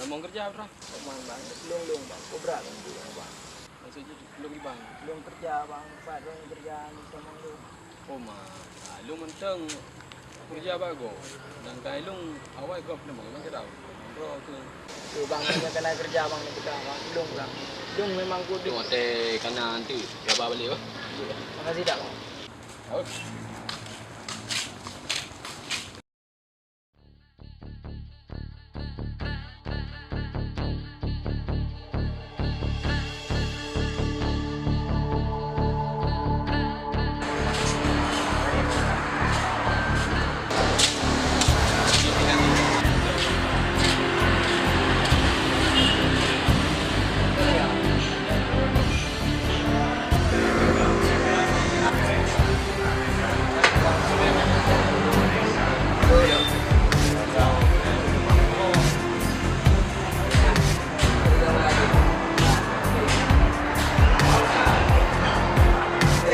Mau kerja berapa? Bang, belum bang, berat bang. Maksudnya belum di bang. Belum kerja bang, Pak belum kerja sama lu. Oh mah, lu mentang kerja bagus. Dan kailung awal kau pernah bang tahu. Bro tu. Tu bang, kita kena kerja bang kita bang. Belum bang. Belum memang kudu. Tengok teh kena nanti kabar balik bah. Makasih dah bang. Okey.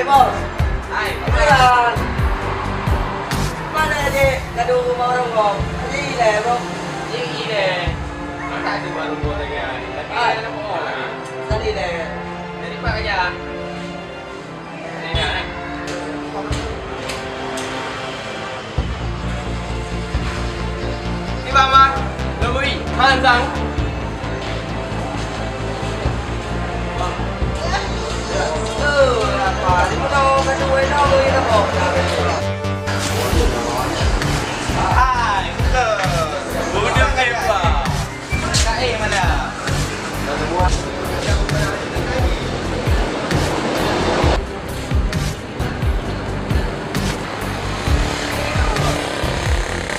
Bos, hai, kemarin mana je gaduh rumah orang bos? Ini deh bos. Ini deh. Masa tu baru buat lagi. Tapi ada apa lagi? Tadi deh. Jadi pak aja. Ini dah. Ini mama, lebui, panjang. Apa? Di mana gaduh ini apa ini bos? Hai, betul. Budak kayu apa? Kai mana? Semua.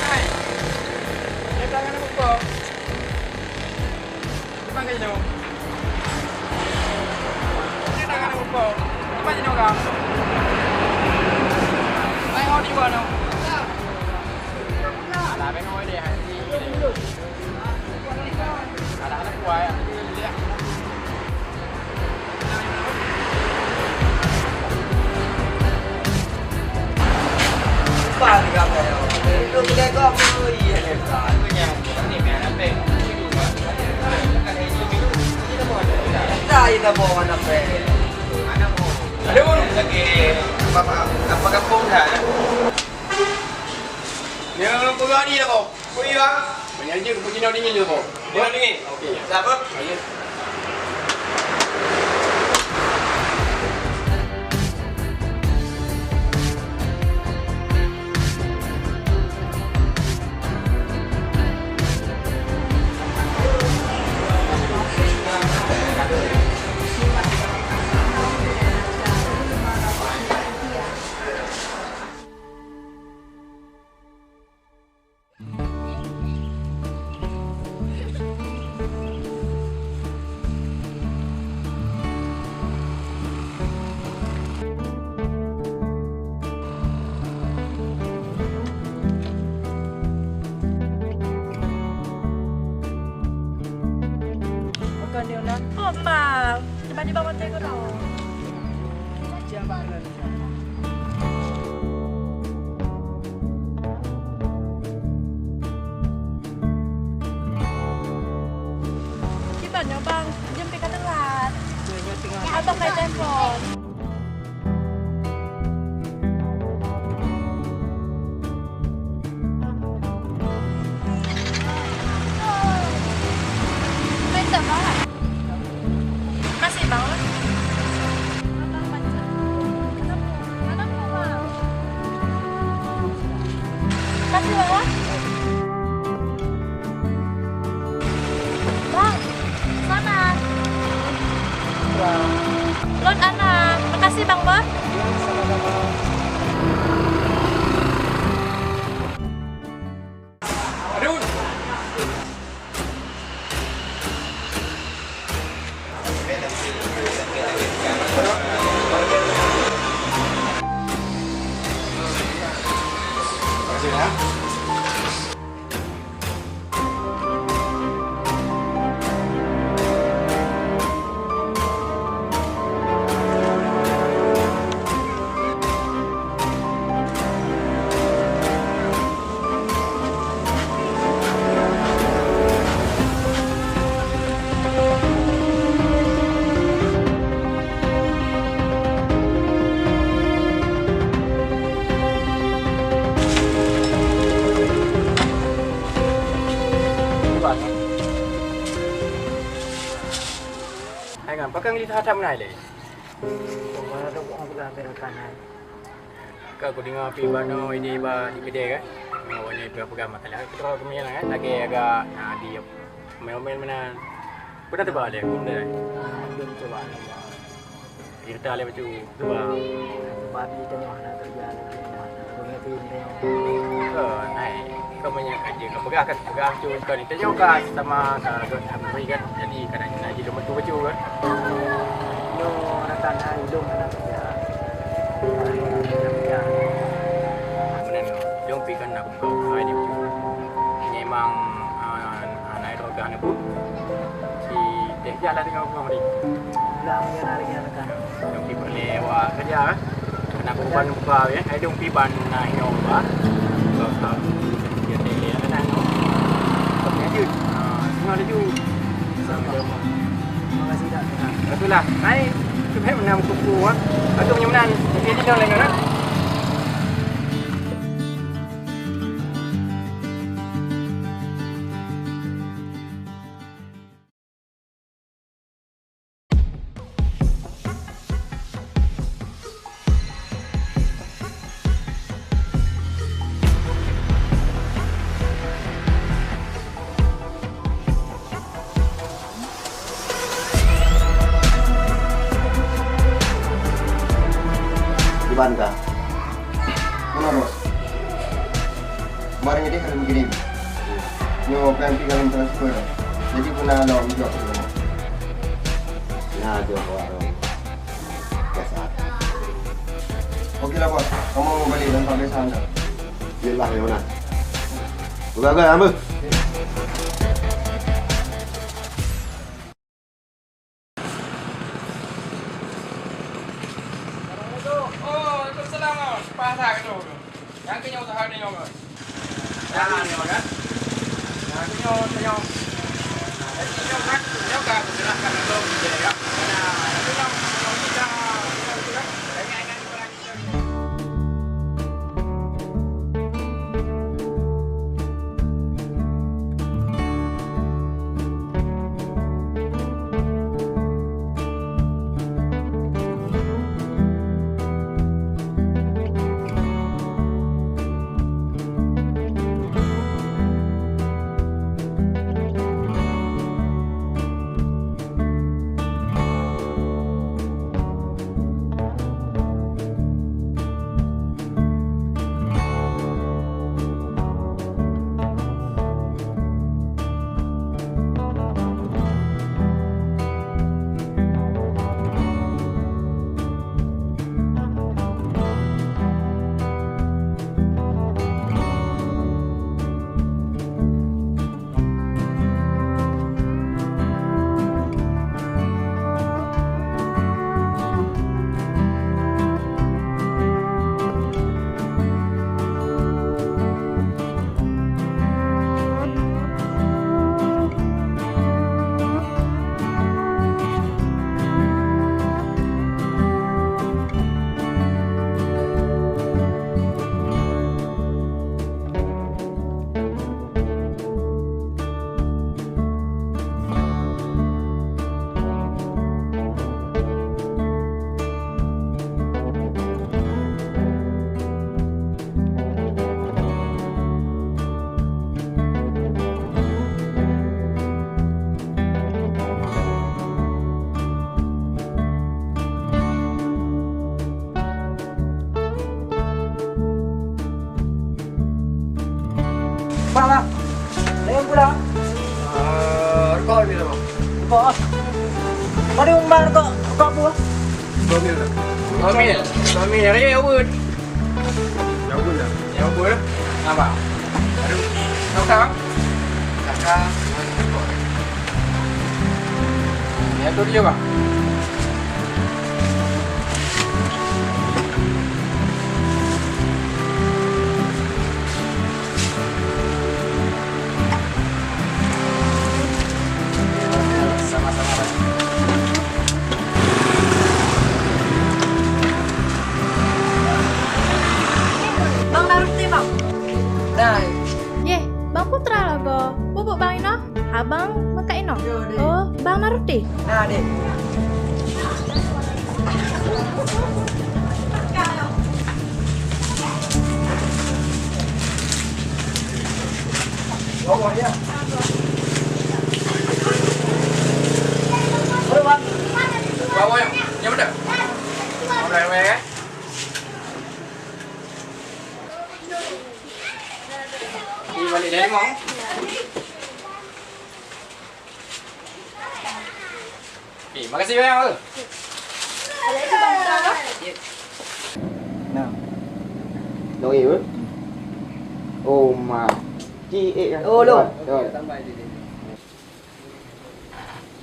Hai. Ini tangan apa? Depan kayu. Ini tangan apa? Depan kayu kan? Mai ngồi đi vào nào. Là bên ngồi đi hay đi. Đã nó quay à. Apa ni kau? Itu kita kau apa ni? Punya ni mẹ nó về cái dù mà cái này như mình chỉ nó bỏ được. Dah ini bawa anak saya. Ada pun lagi apa kampung dah. Dia pergi ni dah kau. Pergi bang. Banyak je pergi nak dingin je kau. Dia dingin. Okey. Siapa? Ayah. di bawah tengok tau. Macam mana ni? Gimana bang? Jemput ke telat? Atau kayak telepon? Minta bang. Kasih bang. Abang macam. Kenapa bang? Kasih bang. Bang, sana. Lon anak. Makasih bang bang. Aduh. Hai kan, pakai ngelih tahap mana le? Mana ada orang pula berakan hai. Kau aku dengar pi bano ini ba di kedai kan? Mau ni pegang masalah. Kita kalau kemudian kan, lagi agak di main mana. Pernah tu balik, bunda. Belum coba. Kita le baju tu ba. Babi tengok mana kerja lagi. Boleh pindah. Kau banyak kerja. Kau pegang tu kau ni tengok kan sama kau beri kan. Jadi kadang nak jadi rumah tu baju kan. No, rakan hai hidung mana kerja. Mana ni? Jom pi kan aku kau hai ni baju. Memang naik rogan ni pun. Si dia jalan dengan aku ni. Lang yang lagi rakan. Jom pi boleh awak kerja kan. Nak bukan buka ya. Hai jom pi ban naik nyoba. Kau dia tele kan no. Kau ni semua laju. Sama. Makasih dah. Itulah. Hai, tu hai menang kuku ah. Aku punya menang. Dia di dalam kan. Di Bangka. Mana bos? Kemarin dia kena begini. Nyo plan kalian transfer. Jadi pernah lawan job tu. Nah, job orang. Biasa. Okeylah bos. Kamu mau balik dan sampai sana. Jelah ya mana. Bukan apa? Yang kenyau usaha ni nyong. Jangan ni kan. Yang kenyau kenyau. Jadi nyong kan, nyong kan jelaskan dulu dia ya. Nah, nyong kita kan. Ingat lagi. Bang. Dengan pula. Rekod bila bang? Kok. Mari umbar kok apa? 2 mil tak? 2 mil? 2 mil hari ya awal. Ya awal dah. Ya awal dah. Nampak? Aduh. Kakak? Kakak. Ya tu dia bang. Sama-sama bang. Bang Naruti bang. Nah, Ye, Bang Putra lah go. Bubuk Bang Ino. Abang Maka Ino. Yo, Dek. Oh, Bang Naruti. nah dek. Bawa dia. Bang. Bawa yang. Yang mana? Orang yang Đi balik dari mau. Makasih banyak. Ada itu Bang Putra go. Nah. Đâu hiểu. Ồ mà chi Ô luôn. Rồi.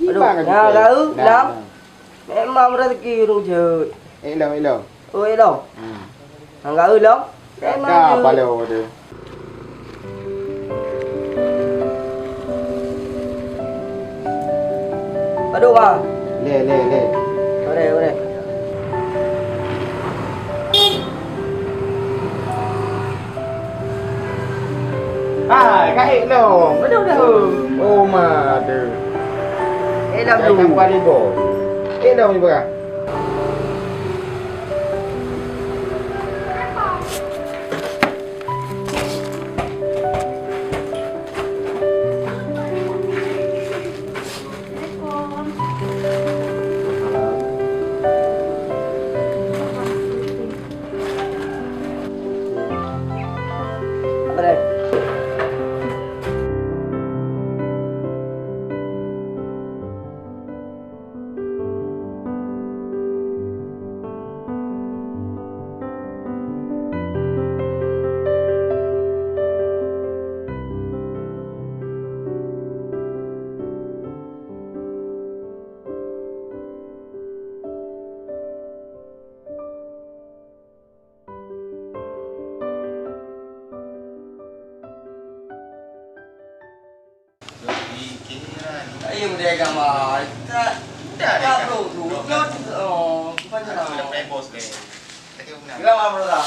Aduh, nah gau, lam. Memang rezeki rung je. Hello. Oh, hello. Hang gau lam. Ka palo tu. Aduh, bang. Le. Boleh. Ka hello. Betul dah. Oh mà tu. Hello Dah tu. sampai di bo. Hello ni berah. Boleh. Ayo dia gambar. Tak perlu tu. Oh, macam mana? Gambar bro dah.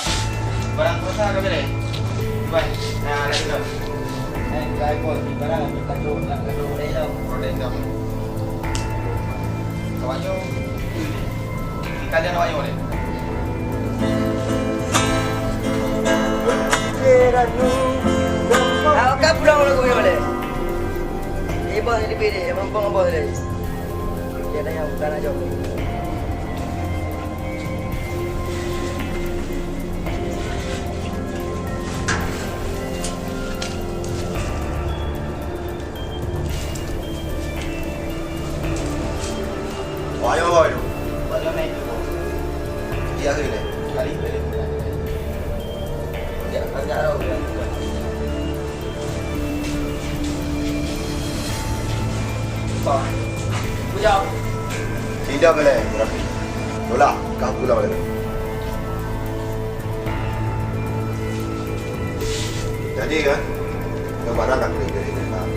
Barang kosa ke boleh? Baik. Nah, lagi dah. Gaya pun di barang ambil kandung dia dah. Roden jam. Kawanyo. Kalian kawanyo boleh? Kau pulang lagu ni boleh? Ibu ni pilih, abang apa boleh? Dia dah yang bukan aja. Ayo. Balik naik tu. Dia ke ni? Kali boleh. Dia kerja dah. Puja. Tidak boleh, Rafi. Tolak, kau pula boleh. Jadi kan, kau barang kan boleh beri kan.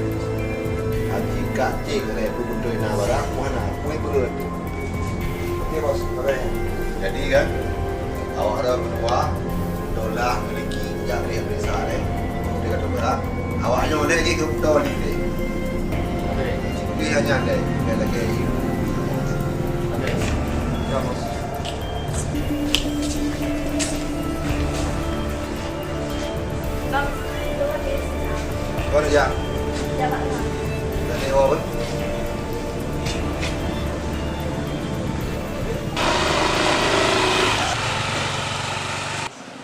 Haji kat cik kan aku butuh nak barang mana? Kau ikut. Okey bos, boleh. Jadi kan, awak ada berdua dolar memiliki yang dia besar ni. Dia kata berat. Awaknya boleh lagi ke budak ni. Dia hanya ada lagi. Vamos. Bang, Kau nak jak? ya Pak. Dah tengok apa?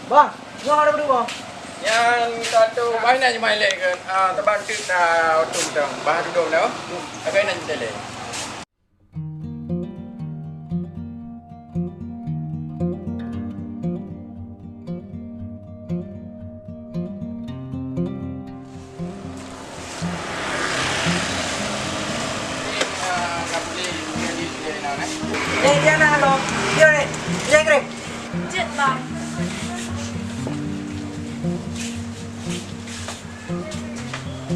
Bang, jangan ada berdua. Yang satu bahan nak main lek kan. Teban tu dah otum tang. Bahan duduk dah. Apa nak kita lek? Dia nak lo. Dia ni. Dia kering. Cik bang.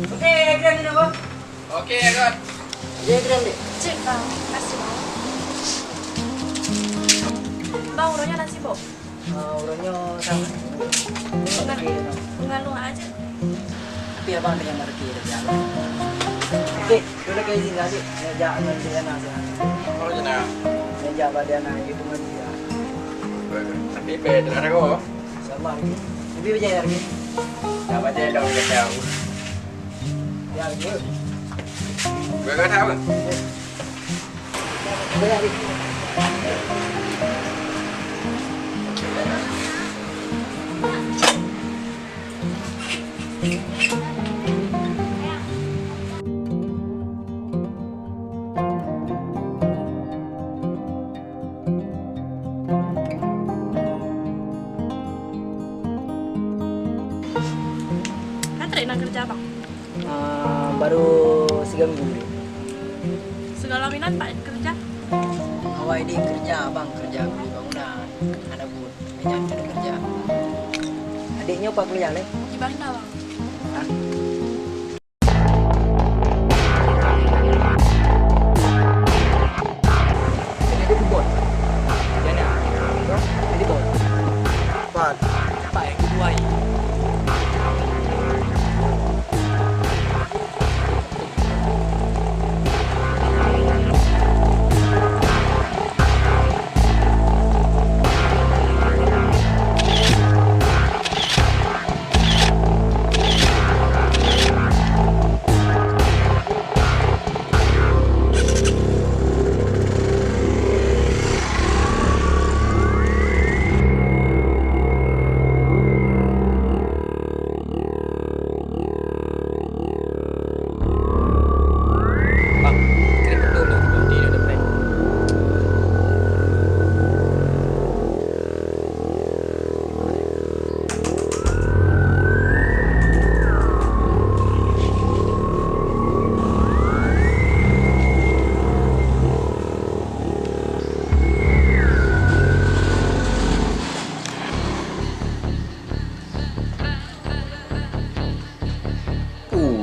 Okey, kering dulu. Okey, Agat. Dia kering ni. Cik bang. Kasih bang. Bang, urutnya nasi bok. Urutnya sama. Dengan luar aja. Tapi abang ada yang marki dia. Okey, sudah ke sini lagi. Meja dengan dia nasi. Oh, jangan. Meja pada anak ibu dengan dia. Tapi beda ada kau. Sama lagi. Lebih banyak lagi. Dah baca dah kita tahu. Ya, lagi. Gue kan tahu. Boleh lagi. Kan tak nak kerja bang. Baru 3 minggu ni. Segala minat pak kerja. Awal ini kerja, abang kerja di bangunan. Ada pun banyak ada kerja. Adiknya apa kuliah ni? Di Banda bang. Hah? Jadi dia bot. Jadi Jadi bot. Cepat. Pak yang kedua ini. Bang, kirim betul ni di ada plan.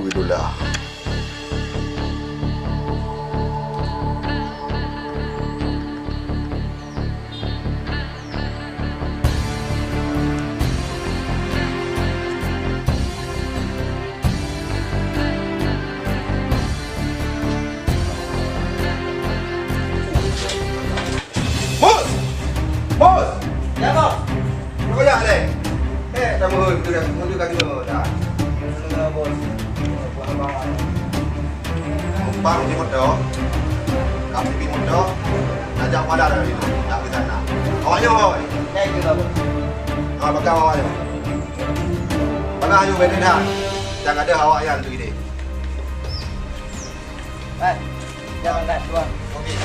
Itulah. Bos! Bos! Ya, bos. Kau ya le? Dah mohon tu dah tunjuk kaki lo dah. Sudah, bos. Abang. Bang di motor. Kami di motor. Ajak pada dari itu. Tak ke sana. Awaknya oi. Saya juga, bos. Bakal awaknya. Bang ayu benda dah. Jangan ada awak yang tu ide. Jangan kat tuan. Okey.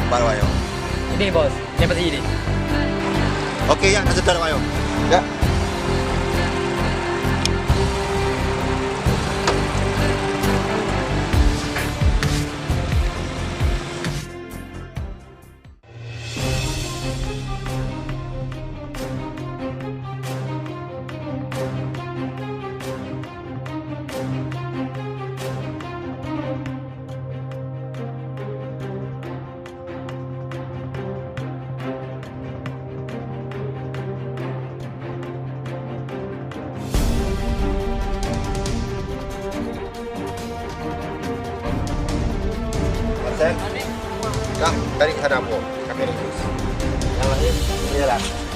tempat Wayo. Ini bos, lepas ini. Okey ya, nak setar Wayo. Ya. Marcel, ya, dari ke sana Bu. Kami terus. Yang lain, Iyalah.